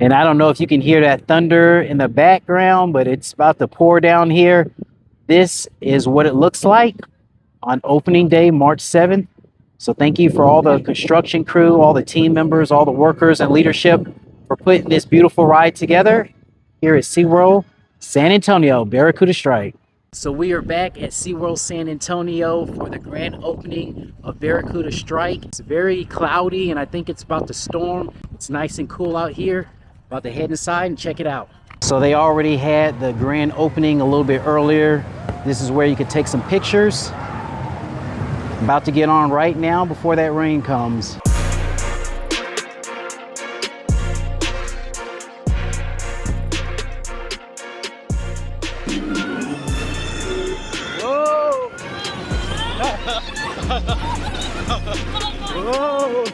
And I don't know if you can hear that thunder in the background, but it's about to pour down here. This is what it looks like on opening day, March 7th. So thank you for all the construction crew, all the team members, all the workers and leadership for putting this beautiful ride together here at SeaWorld San Antonio, Barracuda Strike. So we are back at SeaWorld San Antonio for the grand opening of Barracuda Strike. It's very cloudy and I think it's about to storm. It's nice and cool out here. About to head inside and check it out. So they already had the grand opening a little bit earlier. This is where you could take some pictures. About to get on right now before that rain comes. Whoa! Whoa!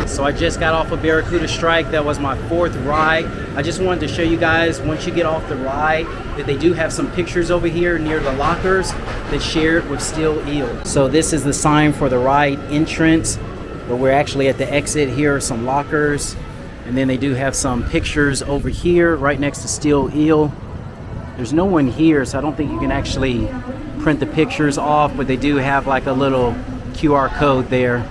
So I just got off of Barracuda Strike. That was my 4th ride. I just wanted to show you guys, once you get off the ride, that they do have some pictures over here near the lockers that shared with Steel Eel. So this is the sign for the ride entrance, but we're actually at the exit. Here are some lockers. And then they do have some pictures over here right next to Steel Eel. There's no one here, so I don't think you can actually print the pictures off, but they do have like a little QR code there.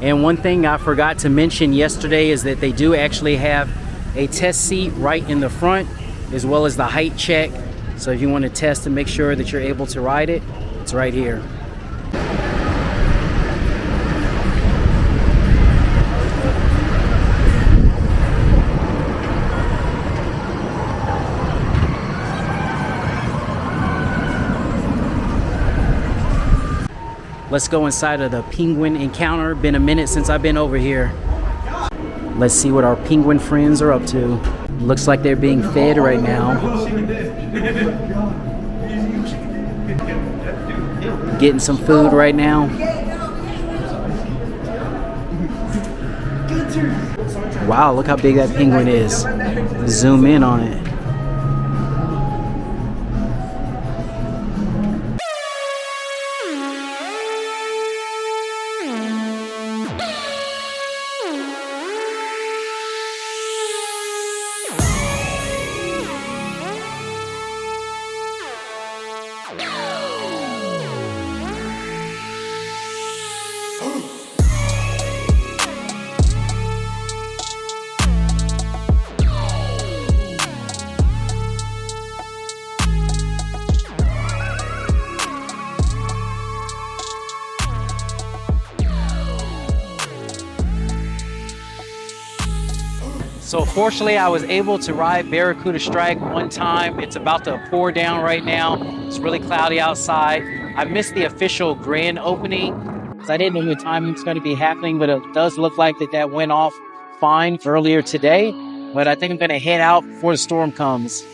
And one thing I forgot to mention yesterday is that they do actually have a test seat right in the front, as well as the height check. So if you want to test and make sure that you're able to ride it, it's right here. Let's go inside of the penguin encounter. Been a minute since I've been over here. Let's see what our penguin friends are up to. Looks like they're being fed right now. Getting some food right now. Wow, look how big that penguin is. Zoom in on it. So fortunately, I was able to ride Barracuda Strike one time. It's about to pour down right now. It's really cloudy outside. I missed the official grand opening because I didn't know what time it's going to be happening, but it does look like that went off fine earlier today. But I think I'm going to head out before the storm comes.